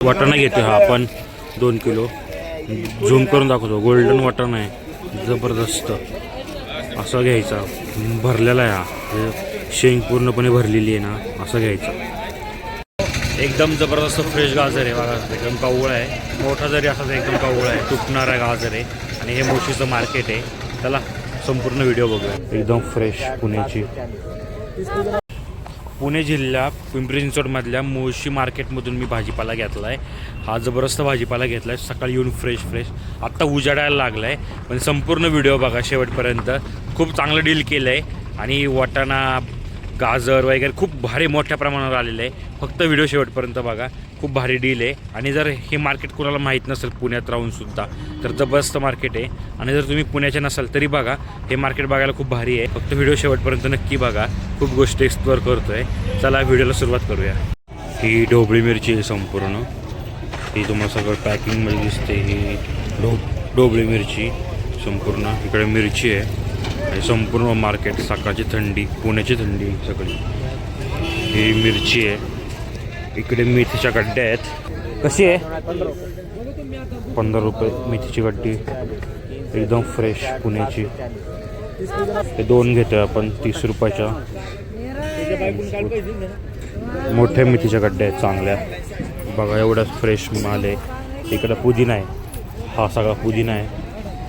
वाटाणा घेतो हा आपण 2 किलो झूम करून दाखवतो. गोल्डन वाटाणा आहे, जबरदस्त असा घ्यायचा. भरलेला आहे हा, शेंग पूर्णपणे भरलेली आहे ना, असं घ्यायचं. एकदम जबरदस्त फ्रेश गाजर आहे बघा, एकदम कावळा आहे. मोठा जरी असा तर एकदम कावळा आहे, तुटणारा गाजर आहे. आणि हे मोशीचं मार्केट आहे. चला संपूर्ण व्हिडिओ बघूया. एकदम फ्रेश पुण्याची, पुणे जिल्हा पिंपरी चिंचवडमधल्या मोशी मार्केटमधून मी भाजीपाला घेतला आहे. हा जबरदस्त भाजीपाला घेतला आहे. सकाळी येऊन फ्रेश आत्ता उजाडायला लागला आहे. पण संपूर्ण व्हिडिओ बघा शेवटपर्यंत. खूप चांगलं डील केलं आहे. आणि वाटाणा, गाजर वगैरे खूप भारी मोठ्या प्रमाणावर आलेलं आहे. फक्त व्हिडिओ शेवटपर्यंत बघा, खूप भारी डील आहे. आणि जर हे मार्केट कोणाला माहीत नसेल पुण्यात राहूनसुद्धा तर जबरदस्त मार्केट आहे. आणि जर तुम्ही पुण्याचे नसाल तरी बघा, हे मार्केट बघायला खूप भारी आहे. फक्त व्हिडिओ शेवटपर्यंत नक्की बघा, खूप गोष्टी एक्सप्लोअर करतो आहे. चला व्हिडिओला सुरुवात करूया. ही ढोबळी मिरची आहे संपूर्ण, ही तुम्हाला सगळं पॅकिंगमध्ये दिसते. ही ढोबळी मिरची संपूर्ण, इकडे मिरची आहे. आणि संपूर्ण मार्केट, सकाळची थंडी, पुण्याची थंडी सगळी. ही मिरची आहे. इकडे मेथीच्या गड्ड्या आहेत. कशी आहे? 15 रुपये मेथीची गड्डी, एकदम फ्रेश पुण्याची. हे 2 घेतो आपण 30 रुपयाच्या. मोठ्या मेथीच्या गड्ड्या आहेत चांगल्या बघा, एवढाच फ्रेश माल आहे. इकडं पुदिना आहे, हा सगळा पुदिना आहे,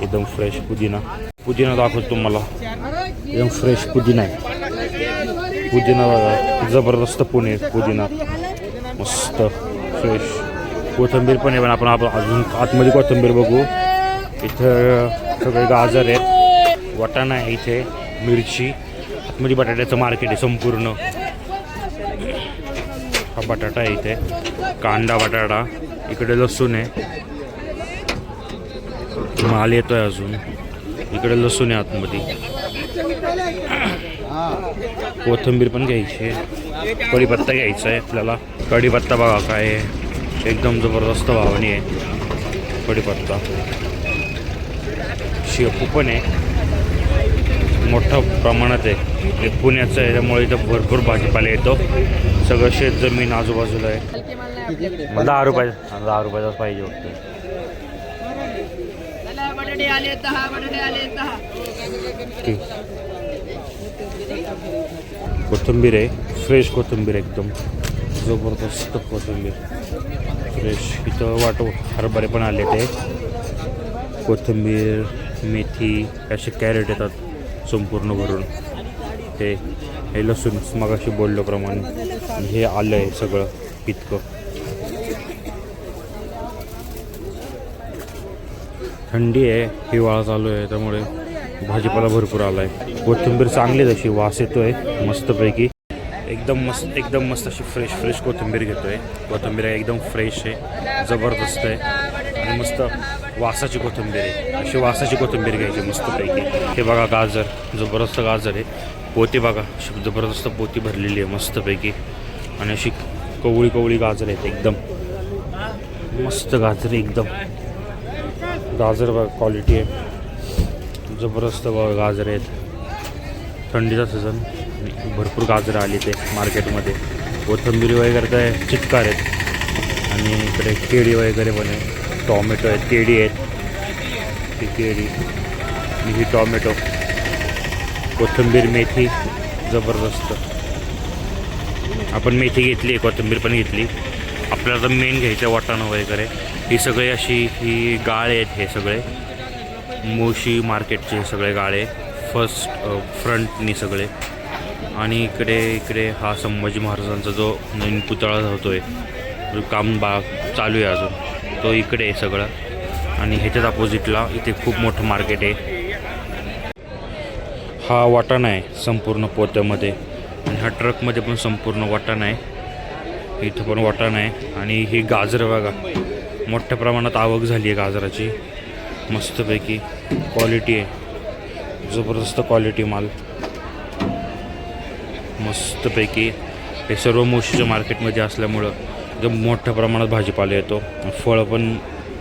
एकदम फ्रेश पुदिना. पुदिना दाखवतो तुम्हाला, एकदम फ्रेश पुदिना आहे. पुदिना बघा, जबरदस्त पुणे पुदिना, मस्त फ्रेश. कोथिंबीर पण आहे, पण आपण अजून आतमध्ये कोथिंबीर बघू. इथं सगळे गाजर आहेत, वाटाणा आहे, इथे मिरची. आतमध्ये बटाट्याचं मार्केट आहे संपूर्ण. हा बटाटा आहे, इथे कांदा बटाटा. इकडे लसूण आहे, माल येतोय अजून. इकडे लसूण आहे आतमध्ये. कोथिंबीर पण घ्यायची आहे, कढीपत्ता घ्यायचा आहे आपल्याला. कढीपत्ता बघा काय आहे, एकदम जबरदस्त भावानी आहे कढीपत्ता. शेपू पण आहे, मोठ्या प्रमाणात आहे. हे पुण्याचं आहे, त्यामुळे इथं भरपूर भाजीपाला येतो. सगळं शेत जमीन आजूबाजूला आहे. मग 10 रुपयाचाच पाहिजे होतं. कोथिंबीर आहे, फ्रेश कोथिंबीर, एकदम जबरदस्त कोथिंबीर फ्रेश. इथं हरभरे पण आले ते. कोथिंबीर, मेथी, असे कॅरेट येतात संपूर्ण भरून. हे लसूण मगाशी बोलल्याप्रमाणे हे आलं आहे सगळं इतकं. थंडी आहे, हिवाळा चालू आहे, त्यामुळे भाजीपाला भरपूर आला आहे. कोथिंबीर चांगली तशी, वास येतो आहे मस्तपैकी. एकदम मस्त अशी फ्रेश कोथिंबीर घेतो आहे. कोथिंबीर एकदम फ्रेश आहे, जबरदस्त आहे. आणि मस्त वासाची कोथिंबीर आहे. अशी वासाची कोथिंबीर घ्यायची मस्तपैकी. हे बघा गाजर, जबरदस्त गाजर आहे. पोती बघा, जबरदस्त पोती भरलेली आहे मस्तपैकी. आणि अशी कवळी गाजर आहेत, एकदम मस्त गाजर, एकदम गाजर बघा, क्वालिटी आहे जबरदस्त. बघा गाजर आहेत, थंडीचा सीझन, भरपूर गाजर आली ते मार्केटमध्ये. कोथिंबीर वगैरे काय चिक्कार आहेत. आणि इकडे केळी वगैरे पण आहे, टॉमॅटो आहेत, केळी आहेत. ही केळी, ही टॉमॅटो, कोथिंबीर, मेथी, जबरदस्त. आपण मेथी घेतली, कोथिंबीर पण घेतली. आपल्याला तर मेन घ्यायचं वाटाणा वगैरे. ही सगळे अशी ही गाळे आहेत, हे सगळे मोशी मार्केटचे सगळे गाळे फ्रंटनी सगळे. आणि इकडे हा संभाजी महाराजांचा जो नवीन पुतळा होतोय, काम चालू आहे अजून, तो इकडे आहे सगळं. आणि ह्याच्याच अपोजिटला इथे खूप मोठं मार्केट आहे. हा वाटाणा आहे संपूर्ण पोत्यामध्ये. आणि हा ट्रकमध्ये पण संपूर्ण वाटाणा आहे. इथं पण वाटाणा आहे. आणि ही गाजर बघा, मोठ्या प्रमाणात आवक झाली आहे गाजराची, मस्तपैकी क्वालिटी आहे, जबरदस्त क्वालिटी माल मस्तपैकी. हे सर्व मोशीच्या मार्केटमध्ये असल्यामुळं एकदम मोठ्या प्रमाणात भाजीपाला येतो.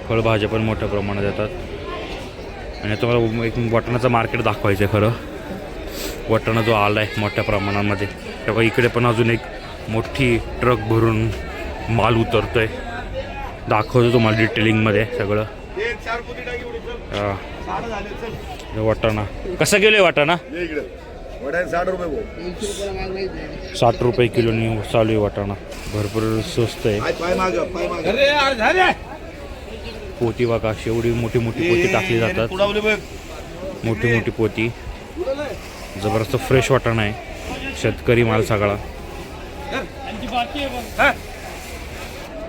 फळभाज्या पण मोठ्या प्रमाणात येतात. आणि तुम्हाला एक वाटाणाचं मार्केट दाखवायचं आहे खरं. वाटाणा जो आला आहे मोठ्या प्रमाणामध्ये, तेव्हा इकडे पण अजून एक मोठी ट्रक भरून माल उतरतो आहे. दाखवतो तुम्हाला डिटेलिंगमध्ये सगळं. वाटाणा कसा किलो आहे वाटाणा? 60 रुपये किलोनी चालू आहे वाटाणा. भरपूर स्वस्त आहे. पोती बघा अशी एवढी मोठी मोठी पोती टाकली जातात. मोठी मोठी पोती. जबरदस्त फ्रेश वाटाणा आहे. शेतकरी माल सगळा.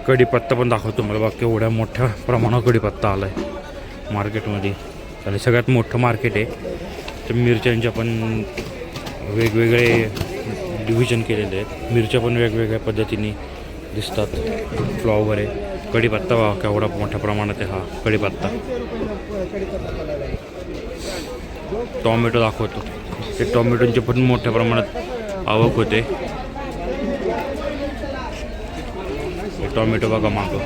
कढीपत्ता पण दाखवतो मला. बाकी एवढ्या मोठ्या प्रमाणात कढीपत्ता आला आहे मार्केटमध्ये. आणि सगळ्यात मोठं मार्केट आहे. तर मिरच्यांच्या पण वेगवेगळे डिव्हिजन केलेले आहेत. मिरच्या पण वेगवेगळ्या पद्धतीने दिसतात. फ्लॉवर आहे. कढीपत्ता बघा केवढा मोठ्या प्रमाणात आहे हा कढीपत्ता. टॉमॅटो दाखवतो. ते टॉमॅटोंचे पण मोठ्या प्रमाणात आवक होते. टॉमॅटो बघा मागं.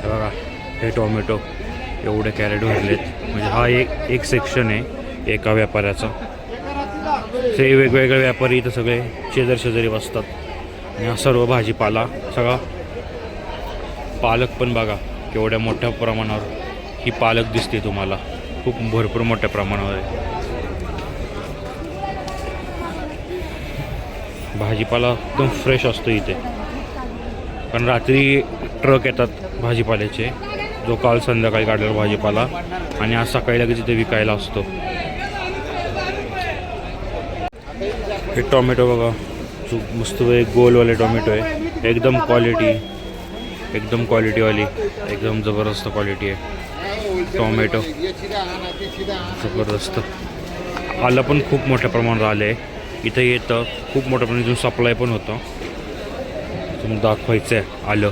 बघा हे टॉमॅटो एवढे कॅरेट भरलेत. म्हणजे हा एक सेक्शन आहे एका व्यापाऱ्याचा. ते वेगवेगळे व्यापारी इथं सगळे शेजारी बसतात. आणि हा सर्व भाजीपाला सगळा. पालक पण बघा केवढ्या मोठ्या प्रमाणावर ही पालक दिसते तुम्हाला. खूप भरपूर मोठ्या प्रमाणावर आहे. भाजीपाला एकदम फ्रेश असतो इथे. कारण रात्री ट्रक येतात भाजीपाल्याचे. जो काल संध्याकाळी काढलेला भाजीपाला आणि आज सकाळी लगेच इथे विकायला असतो. हे टोमॅटो बघा मस्त गोलवाले टोमॅटो आहे. एकदम क्वालिटीवाली एकदम जबरदस्त क्वालिटी आहे टोमॅटो. जबरदस्त. आलं पण खूप मोठ्या प्रमाणात आलं आहे. इथं येतं खूप मोठ्या प्रमाणात सप्लाय पण होतं. तुम्ही दाखवायचं आहे आलं.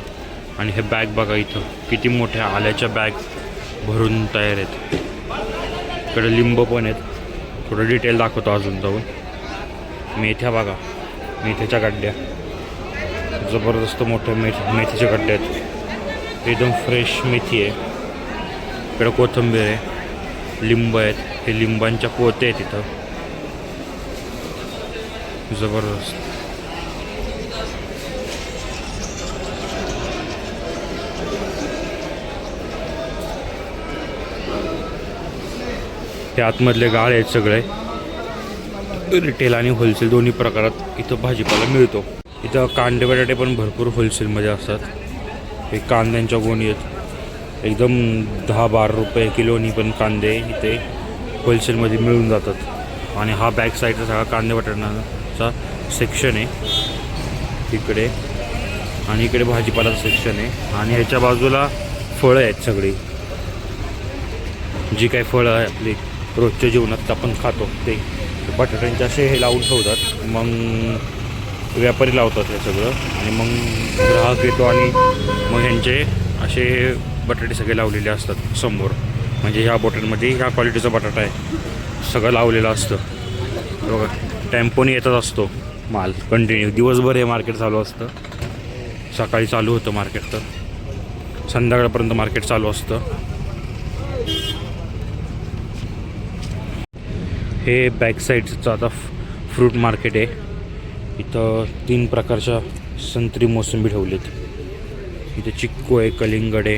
आणि हे बॅग बघा इथं किती मोठ्या आल्याच्या बॅग भरून तयार आहेत. इकडे लिंब पण आहेत. थोडं डिटेल दाखवतो अजून जाऊन. मेथ्या बघा मेथ्याच्या गड्ड्या. जबरदस्त मोठ्या मेथीच्या गड्ड्या आहेत. एकदम फ्रेश मेथी आहे. इकडे कोथिंबीर आहे. लिंब आहेत. हे लिंबांच्या पोते आहेत इथं. जबरदस्त. हे आतमधले गाळे आहेत सगळे. रिटेल आणि होलसेल दोन्ही प्रकारात इथं भाजीपाला मिळतो. इथं कांदे बटाटे पण भरपूर होलसेलमध्ये असतात. हे कांद्यांच्या गोणी आहेत. एकदम 10-12 रुपये किलोनी पण कांदे इथे होलसेलमध्ये मिळून जातात. आणि हा बॅक साईडचा सगळा कांदे बटाट्यांचा सेक्शन आहे इकडे. आणि इकडे भाजीपालाचं सेक्शन आहे. आणि ह्याच्या बाजूला फळं आहेत सगळी. जी काही फळं आहे आपली रोजच्या जीवनात आपण खातो ते बटाट्यांचे असे हे लावून ठेवतात. मग व्यापारी लावतात हे सगळं. आणि मग ग्राहक येतो आणि मग ह्यांचे असे बटाटे सगळे लावलेले असतात समोर. म्हणजे ह्या बॉटलमध्ये ह्या क्वालिटीचा बटाटा आहे सगळं लावलेलं असतं. बघा टेम्पोने येतच असतो माल कंटिन्यू. दिवसभर हे मार्केट चालू असतं. सकाळी चालू होतं मार्केट तर संध्याकाळपर्यंत मार्केट चालू असतं. हे बॅक साईडचं आता फ्रूट मार्केट आहे. इथं 3 प्रकारच्या संत्री मोसंबी ठेवलेत. इथे चिक्कू आहे, कलिंगड आहे,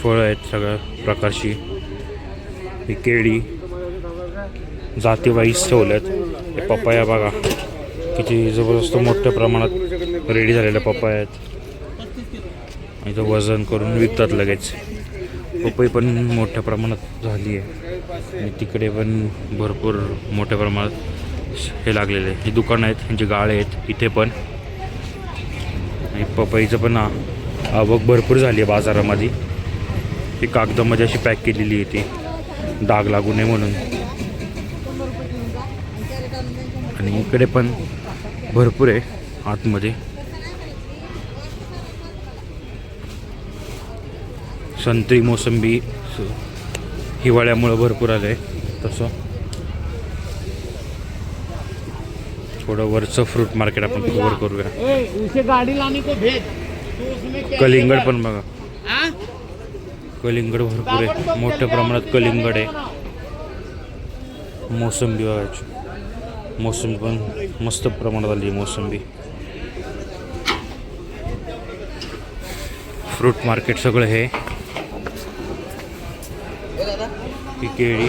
फळं आहेत सगळ्या प्रकारची. ही केळी जाती वाईज ठेवल्यात. हे पपया बघा किती जबरदस्त मोठ्या प्रमाणात रेडी झालेल्या पपया आहेत. इथं वजन करून विकतात लगेच. पपई पण मोठ्या प्रमाणात झाली आहे. आणि तिकडे पण भरपूर मोठ्या प्रमाणात हे लागलेले हे दुकानं आहेत. ह्यांचे गाळे आहेत इथे पण. आणि पपईचं पण आवक भरपूर झाली आहे बाजारामध्ये. ती कागदामध्ये अशी पॅक केलेली आहे ती डाग लागू नये म्हणून. आणि इकडे पण भरपूर आहे आतमध्ये. संत्री मोसंबी हिवाळ्यामुळं भरपूर आलं आहे. तसं थोडं वरचं फ्रूट मार्केट आपण कव्हर करूया. कलिंगड पण बघा. कलिंगड भरपूर आहे मोठ्या प्रमाणात. कलिंगड आहे. मोसंबी बघायची. मोसंबी पण मस्त प्रमाणात आली मोसंबी. फ्रूट मार्केट सगळं हे. ही केळी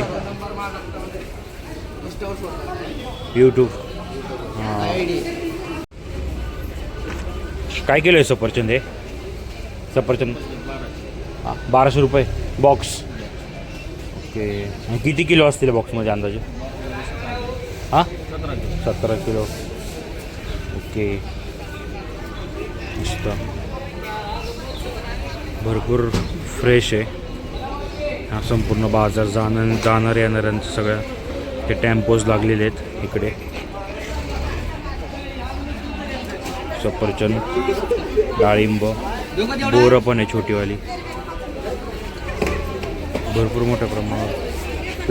यूट्यूब. काय किलो आहे सफरचंद? हे सफरचंद 1200 रुपये बॉक्स. ओके. आणि किती किलो असतील बॉक्समध्ये अंदाजे? हां 17 किलो. ओके. मस्त भरपूर फ्रेश आहे हा संपूर्ण बाजार. जाणार येणाऱ्यांचं सगळ्या ते टेम्पोज लागलेले आहेत इकडे. सफरचंद, डाळिंब, बोरं पण आहे छोटीवाली. भरपूर मोठ्या प्रमाणात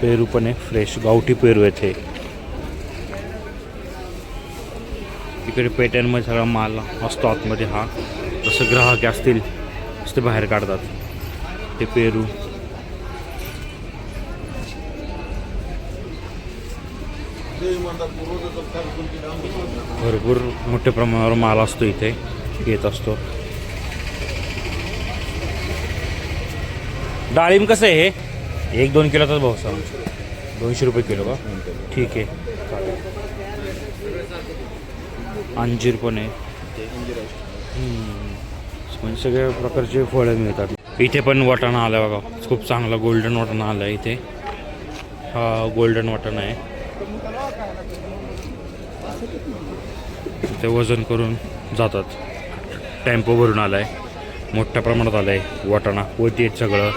पेरू पण आहे फ्रेश गावठी पेरू आहेत हे. इकडे पेट्यांमध्ये सगळा माल असतो आतमध्ये. हा जसं ग्राहक असतील ते बाहेर काढतात ते पेरू. भरपूर मोठ्या प्रमाणावर माल असतो इथे येत असतो. डाळिंब कसं आहे हे? 1-2 किलोचाच भाव सांग. 200 रुपये किलो का? ठीक आहे. अंजीर पण आहे. म्हणजे सगळ्या प्रकारचे फळं मिळतात इथे. पण वाटाणा आला बघा, खूप चांगला गोल्डन वाटाणा आला इथे. हा गोल्डन वाटाणा आहे. ते वजन करून जातात. टेम्पो भरून आलाय, मोठ्या प्रमाणात आलाय वाटाणा. वरती आहेत सगळं.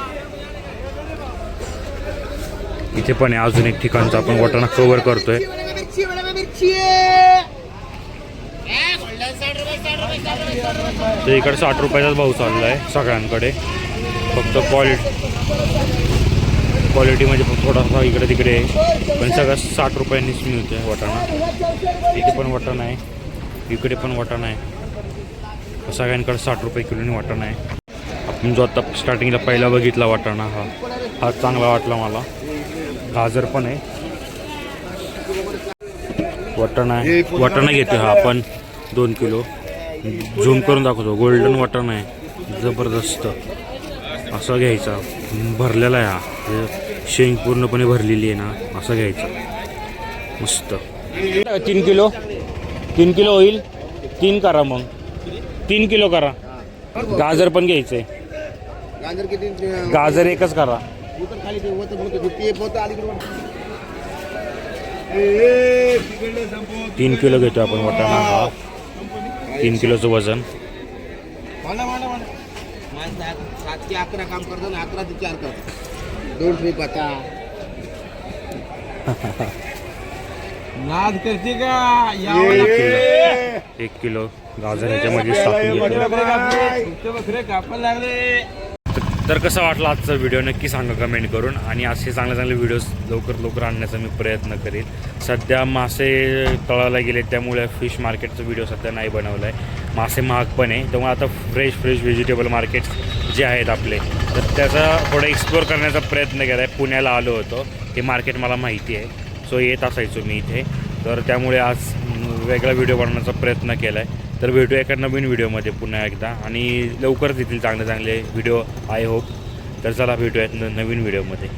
इथे पण आहे अजून एक ठिकाणचा आपण वाटाणा कव्हर करतोय. तर इकडे 60 रुपयाचाच भाव चालला आहे सगळ्यांकडे. फक्त क्वालिटी म्हणजे थोडासा इकडे तिकडे आहे, पण सगळं 60 रुपयांनीच मिळते वाटाणा. इथे पण वाटाणा आहे, इकडे पण वाटाणा आहे. सगळ्यांकडे 60 रुपये किलोनी वाटाणा आहे. आपण जो आता स्टार्टिंगला पहिला बघितला वाटाणा हा चांगला वाटला मला. गाजर पण आहे. वाटाणा घेतो हा आपण 2 किलो. झूम करून दाखवतो. गोल्डन वाटाणा आहे जबरदस्त. असा घ्यायचा, भरलेला आहे हा. शेंग पूर्णपणे भरलेली आहे ना, असं घ्यायचं. मस्त. 3 किलो होईल. 3 करा मग. 3 किलो करा. गाजर पण घ्यायचंय. गाजर एकच करा. 3 किलो घेतो आपण वाटाणा हा. 3 किलोचं वजन. 7 ते 11 काम करतो ना, 11 ते 4 करतो. 2 ट्रिप आता नाद करते का? 1 किलो गाजर ह्याच्यामध्ये टाकून घेतो. बकरे कापायला लागले. तर कसा वाटला आजचा व्हिडिओ नक्की सांगा कमेंट करून. आणि असे चांगले व्हिडिओज लवकर आणण्याचा मी प्रयत्न करेन. सध्या मासे तळाला गेले त्यामुळे फिश मार्केटचा व्हिडिओ सध्या नाही बनवला आहे. मासे महाग पण आहे, त्यामुळे आता फ्रेश व्हेजिटेबल मार्केट्स जे आहेत आपले, तर त्याचा थोडं एक्सप्लोअर करण्याचा प्रयत्न केला आहे. पुण्याला आलो होतो, हे मार्केट मला माहिती आहे. सो येत असायचो मी इथे, तर त्यामुळे आज वेगळा व्हिडिओ बनवण्याचा प्रयत्न केला आहे. तर भेटूया एका नवीन व्हिडिओमध्ये पुन्हा एकदा, आणि लवकरच येतील चांगले व्हिडिओ आय होप. तर चला भेटूयात नवीन व्हिडिओमध्ये.